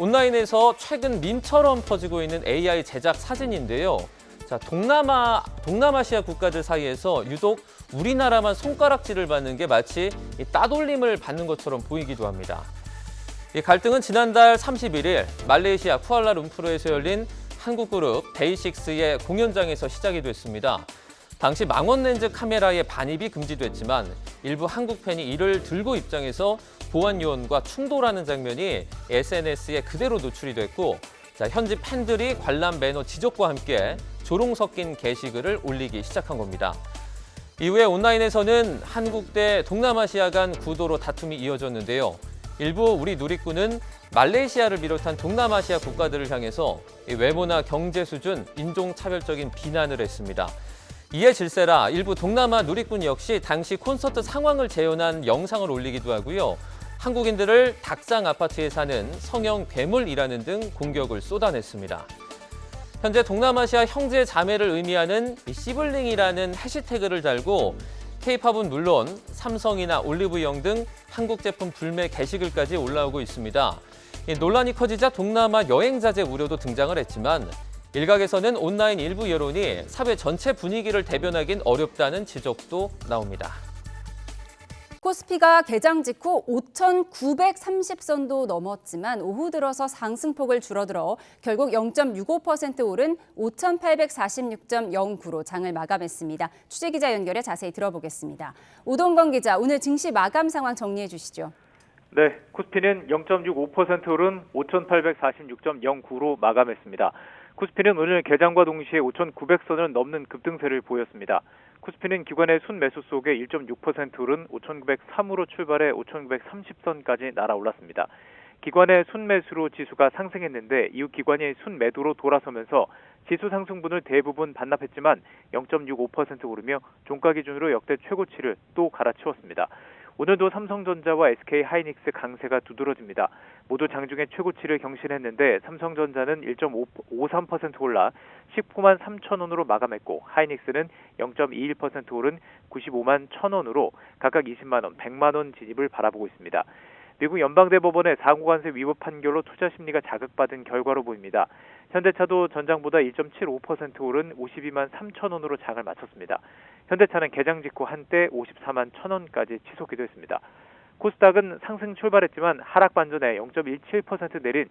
온라인에서 최근 밈처럼 퍼지고 있는 AI 제작 사진인데요. 자, 동남아시아 국가들 사이에서 유독 우리나라만 손가락질을 받는 게 마치 따돌림을 받는 것처럼 보이기도 합니다. 이 갈등은 지난달 31일 말레이시아 쿠알라룸푸르에서 열린 한국 그룹 데이식스의 공연장에서 시작이 됐습니다. 당시 망원렌즈 카메라의 반입이 금지됐지만 일부 한국 팬이 이를 들고 입장해서 보안 요원과 충돌하는 장면이 SNS에 그대로 노출이 됐고, 현지 팬들이 관람 매너 지적과 함께 조롱 섞인 게시글을 올리기 시작한 겁니다. 이후에 온라인에서는 한국 대 동남아시아 간 구도로 다툼이 이어졌는데요. 일부 우리 누리꾼은 말레이시아를 비롯한 동남아시아 국가들을 향해서 외모나 경제 수준, 인종차별적인 비난을 했습니다. 이에 질세라 일부 동남아 누리꾼 역시 당시 콘서트 상황을 재현한 영상을 올리기도 하고요. 한국인들을 닭장 아파트에 사는 성형 괴물이라는 등 공격을 쏟아냈습니다. 현재 동남아시아 형제 자매를 의미하는 시블링이라는 해시태그를 달고 K-팝은 물론 삼성이나 올리브영 등 한국 제품 불매 게시글까지 올라오고 있습니다. 논란이 커지자 동남아 여행자재 우려도 등장을 했지만 일각에서는 온라인 일부 여론이 사회 전체 분위기를 대변하긴 어렵다는 지적도 나옵니다. 코스피가 개장 직후 5,930선도 넘었지만 오후 들어서 상승폭을 줄어들어 결국 0.65% 오른 5,846.09로 장을 마감했습니다. 취재기자 연결해 자세히 들어보겠습니다. 오동건 기자, 오늘 증시 마감 상황 정리해 주시죠. 네, 코스피는 0.65% 오른 5,846.09로 마감했습니다. 코스피는 오늘 개장과 동시에 5,900선을 넘는 급등세를 보였습니다. 코스피는 기관의 순매수 속에 1.6% 오른 5,903으로 출발해 5,930선까지 날아올랐습니다. 기관의 순매수로 지수가 상승했는데 이후 기관이 순매도로 돌아서면서 지수 상승분을 대부분 반납했지만 0.65% 오르며 종가 기준으로 역대 최고치를 또 갈아치웠습니다. 오늘도 삼성전자와 SK하이닉스 강세가 두드러집니다. 모두 장중에 최고치를 경신했는데 삼성전자는 1.53% 올라 19만 3천 원으로 마감했고 하이닉스는 0.21% 오른 95만 1천 원으로 각각 20만 원, 100만 원 진입을 바라보고 있습니다. 미국 연방대법원의 상호관세 위법 판결로 투자 심리가 자극받은 결과로 보입니다. 현대차도 전장보다 1.75% 오른 52만 3천 원으로 장을 마쳤습니다. 현대차는 개장 직후 한때 54만 1천 원까지 치솟기도 했습니다. 코스닥은 상승 출발했지만 하락 반전에 0.17% 내린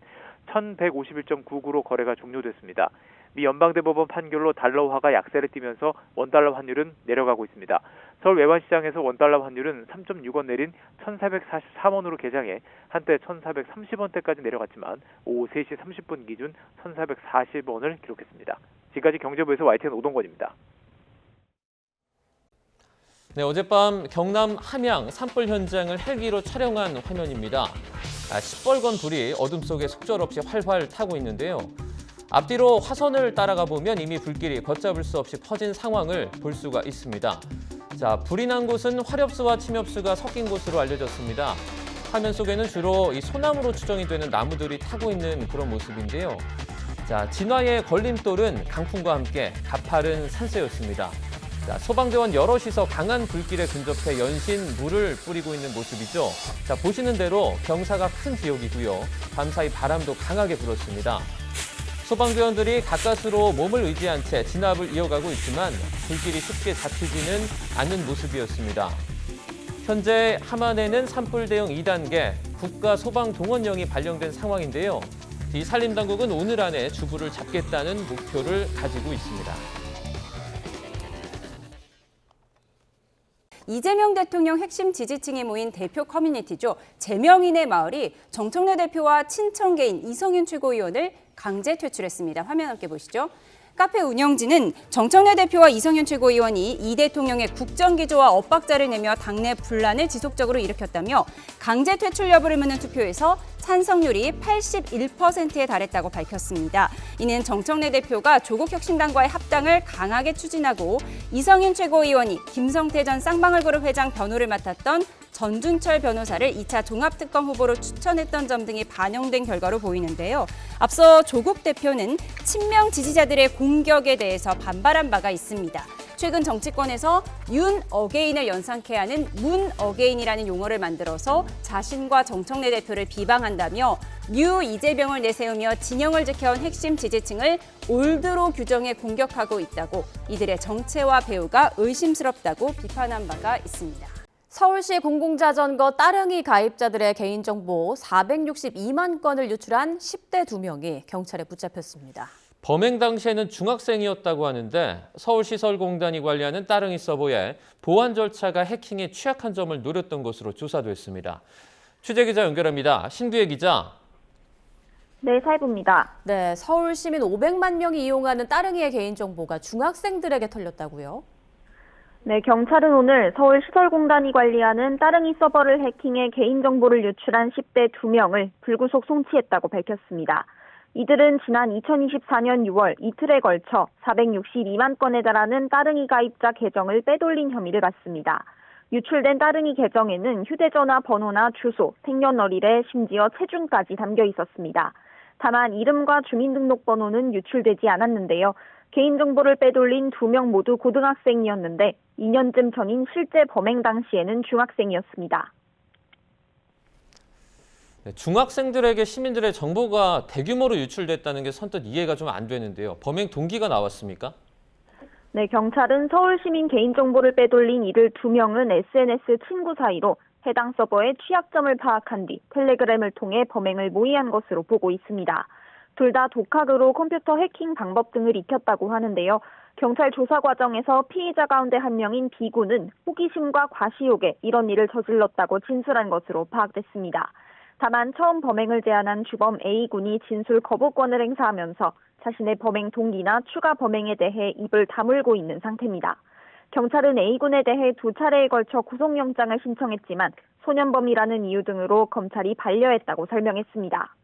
1,151.99로 거래가 종료됐습니다. 미 연방대법원 판결로 달러화가 약세를 띠면서 원달러 환율은 내려가고 있습니다. 서울 외환시장에서 원달러 환율은 3.6원 내린 1,443원으로 개장해 한때 1,430원대까지 내려갔지만 오후 3시 30분 기준 1,440원을 기록했습니다. 지금까지 경제부에서 YTN 오동건입니다. 네, 어젯밤 경남 함양 산불 현장을 헬기로 촬영한 화면입니다. 시뻘건 불이 어둠 속에 속절없이 활활 타고 있는데요. 앞뒤로 화선을 따라가 보면 이미 불길이 걷잡을 수 없이 퍼진 상황을 볼 수가 있습니다. 자, 불이 난 곳은 화렵수와 침엽수가 섞인 곳으로 알려졌습니다. 화면 속에는 주로 이 소나무로 추정이 되는 나무들이 타고 있는 그런 모습인데요. 자, 진화의 걸림돌은 강풍과 함께 가파른 산세였습니다. 자, 소방대원 여럿이서 강한 불길에 근접해 연신 물을 뿌리고 있는 모습이죠. 자, 보시는 대로 경사가 큰 지역이고요. 밤사이 바람도 강하게 불었습니다. 소방대원들이 가까스로 몸을 의지한 채 진압을 이어가고 있지만 불길이 쉽게 잡히지는 않는 모습이었습니다. 현재 함안에는 산불 대응 2단계 국가소방동원령이 발령된 상황인데요. 이 산림당국은 오늘 안에 주부를 잡겠다는 목표를 가지고 있습니다. 이재명 대통령 핵심 지지층이 모인 대표 커뮤니티죠. 제명인의 마을이 정청래 대표와 친청계인 이성윤 최고위원을 강제 퇴출했습니다. 화면 함께 보시죠. 카페 운영진은 정청래 대표와 이성윤 최고위원이 이 대통령의 국정기조와 엇박자를 내며 당내 분란을 지속적으로 일으켰다며 강제 퇴출 여부를 묻는 투표에서 찬성률이 81%에 달했다고 밝혔습니다. 이는 정청래 대표가 조국혁신당과의 합당을 강하게 추진하고 이성윤 최고위원이 김성태 전 쌍방울그룹 회장 변호를 맡았던 전준철 변호사를 2차 종합특검 후보로 추천했던 점 등이 반영된 결과로 보이는데요. 앞서 조국 대표는 친명 지지자들의 공격에 대해서 반발한 바가 있습니다. 최근 정치권에서 윤 어게인을 연상케 하는 문 어게인이라는 용어를 만들어서 자신과 정청래 대표를 비방한다며 뉴 이재명을 내세우며 진영을 지켜온 핵심 지지층을 올드로 규정해 공격하고 있다고 이들의 정체와 배후가 의심스럽다고 비판한 바가 있습니다. 서울시 공공자전거 따릉이 가입자들의 개인정보 462만 건을 유출한 10대 2명이 경찰에 붙잡혔습니다. 범행 당시에는 중학생이었다고 하는데 서울시설공단이 관리하는 따릉이 서버에 보안 절차가 해킹에 취약한 점을 노렸던 것으로 조사됐습니다. 취재기자 연결합니다. 신규혜 기자. 네, 사회부입니다. 네, 서울 시민 500만 명이 이용하는 따릉이의 개인정보가 중학생들에게 털렸다고요? 네, 경찰은 오늘 서울시설공단이 관리하는 따릉이 서버를 해킹해 개인정보를 유출한 10대 2명을 불구속 송치했다고 밝혔습니다. 이들은 지난 2024년 6월 이틀에 걸쳐 462만 건에 달하는 따릉이 가입자 계정을 빼돌린 혐의를 받습니다. 유출된 따릉이 계정에는 휴대전화 번호나 주소, 생년월일에 심지어 체중까지 담겨 있었습니다. 다만 이름과 주민등록번호는 유출되지 않았는데요. 개인정보를 빼돌린 2명 모두 고등학생이었는데 2년쯤 전인 실제 범행 당시에는 중학생이었습니다. 중학생들에게 시민들의 정보가 대규모로 유출됐다는 게 선뜻 이해가 좀 안 되는데요. 범행 동기가 나왔습니까? 네, 경찰은 서울시민 개인정보를 빼돌린 이들 2명은 SNS 친구 사이로 해당 서버의 취약점을 파악한 뒤 텔레그램을 통해 범행을 모의한 것으로 보고 있습니다. 둘 다 독학으로 컴퓨터 해킹 방법 등을 익혔다고 하는데요. 경찰 조사 과정에서 피의자 가운데 한 명인 B군은 호기심과 과시욕에 이런 일을 저질렀다고 진술한 것으로 파악됐습니다. 다만 처음 범행을 제안한 주범 A군이 진술 거부권을 행사하면서 자신의 범행 동기나 추가 범행에 대해 입을 다물고 있는 상태입니다. 경찰은 A군에 대해 2차례에 걸쳐 구속영장을 신청했지만 소년범이라는 이유 등으로 검찰이 반려했다고 설명했습니다.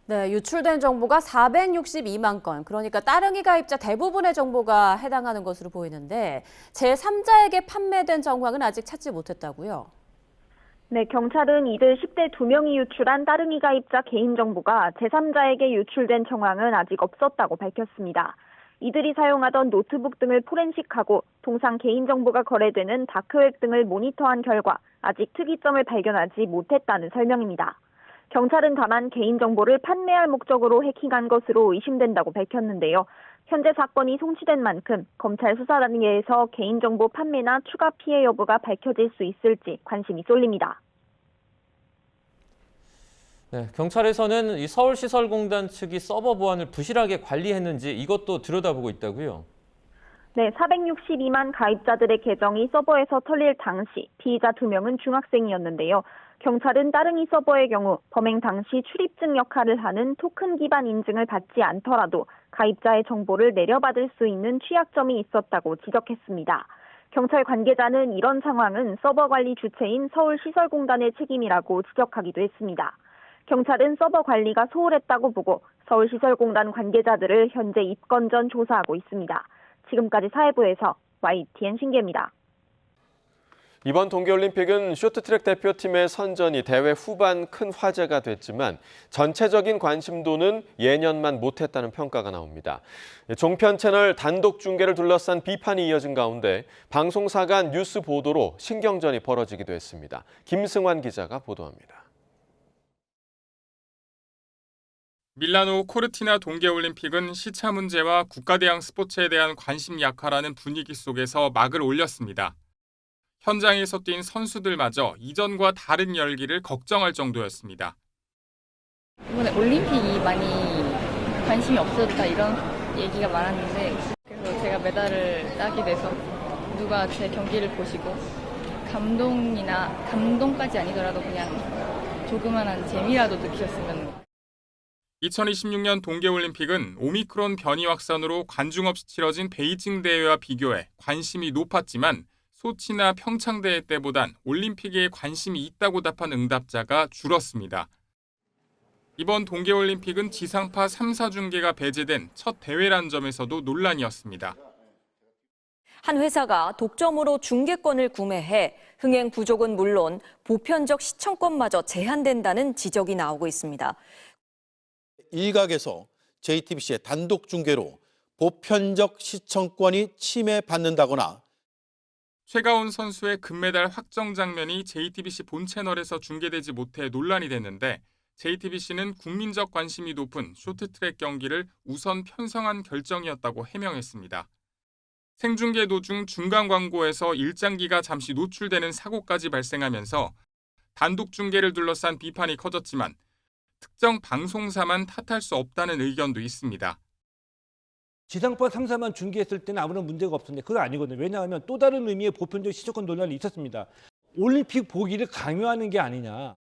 네, 유출된 정보가 462만 건, 그러니까 따릉이 가입자 대부분의 정보가 해당하는 것으로 보이는데 제3자에게 판매된 정황은 아직 찾지 못했다고요? 네, 경찰은 이들 10대 2명이 유출한 따릉이 가입자 개인정보가 제3자에게 유출된 정황은 아직 없었다고 밝혔습니다. 이들이 사용하던 노트북 등을 포렌식하고 통상 개인정보가 거래되는 다크웹 등을 모니터한 결과 아직 특이점을 발견하지 못했다는 설명입니다. 경찰은 다만 개인정보를 판매할 목적으로 해킹한 것으로 의심된다고 밝혔는데요. 현재 사건이 송치된 만큼 검찰 수사 단계에서 개인정보 판매나 추가 피해 여부가 밝혀질 수 있을지 관심이 쏠립니다. 네, 경찰에서는 이 서울시설공단 측이 서버 보안을 부실하게 관리했는지 이것도 들여다보고 있다고요? 네, 462만 가입자들의 계정이 서버에서 털릴 당시 피의자 2명은 중학생이었는데요. 경찰은 따릉이 서버의 경우 범행 당시 출입증 역할을 하는 토큰 기반 인증을 받지 않더라도 가입자의 정보를 내려받을 수 있는 취약점이 있었다고 지적했습니다. 경찰 관계자는 이런 상황은 서버 관리 주체인 서울시설공단의 책임이라고 지적하기도 했습니다. 경찰은 서버 관리가 소홀했다고 보고 서울시설공단 관계자들을 현재 입건 전 조사하고 있습니다. 지금까지 사회부에서 YTN 신기입니다. 이번 동계올림픽은 쇼트트랙 대표팀의 선전이 대회 후반 큰 화제가 됐지만 전체적인 관심도는 예년만 못했다는 평가가 나옵니다. 종편 채널 단독 중계를 둘러싼 비판이 이어진 가운데 방송사 간 뉴스 보도로 신경전이 벌어지기도 했습니다. 김승환 기자가 보도합니다. 밀라노 코르티나 동계올림픽은 시차 문제와 국가대항 스포츠에 대한 관심 약화라는 분위기 속에서 막을 올렸습니다. 현장에서 뛴 선수들마저 이전과 다른 열기를 걱정할 정도였습니다. 이번에 올림픽이 많이 관심이 없었다 이런 얘기가 많았는데 그래서 제가 메달을 따게 돼서 누가 제 경기를 보시고 감동까지 아니더라도 그냥 조그만한 재미라도 느끼셨으면. 2026년 동계올림픽은 오미크론 변이 확산으로 관중 없이 치러진 베이징 대회와 비교해 관심이 높았지만 소치나 평창 대회 때보단 올림픽에 관심이 있다고 답한 응답자가 줄었습니다. 이번 동계올림픽은 지상파 3사 중계가 배제된 첫 대회란 점에서도 논란이었습니다. 한 회사가 독점으로 중계권을 구매해 흥행 부족은 물론 보편적 시청권마저 제한된다는 지적이 나오고 있습니다. 일각에서 JTBC의 단독 중계로 보편적 시청권이 침해받는다거나 최가온 선수의 금메달 확정 장면이 JTBC 본 채널에서 중계되지 못해 논란이 됐는데 JTBC는 국민적 관심이 높은 쇼트트랙 경기를 우선 편성한 결정이었다고 해명했습니다. 생중계 도중 중간 광고에서 일장기가 잠시 노출되는 사고까지 발생하면서 단독 중계를 둘러싼 비판이 커졌지만 특정 방송사만 탓할 수 없다는 의견도 있습니다. 지상파 3사만 중계했을 때는 아무런 문제가 없었는데 그건 아니거든요. 왜냐하면 또 다른 의미의 보편적 시청권 논란이 있었습니다. 올림픽 보기를 강요하는 게 아니냐.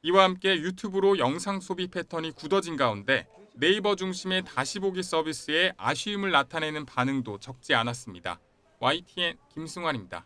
이와 함께 유튜브로 영상 소비 패턴이 굳어진 가운데 네이버 중심의 다시 보기 서비스에 아쉬움을 나타내는 반응도 적지 않았습니다. YTN 김승환입니다.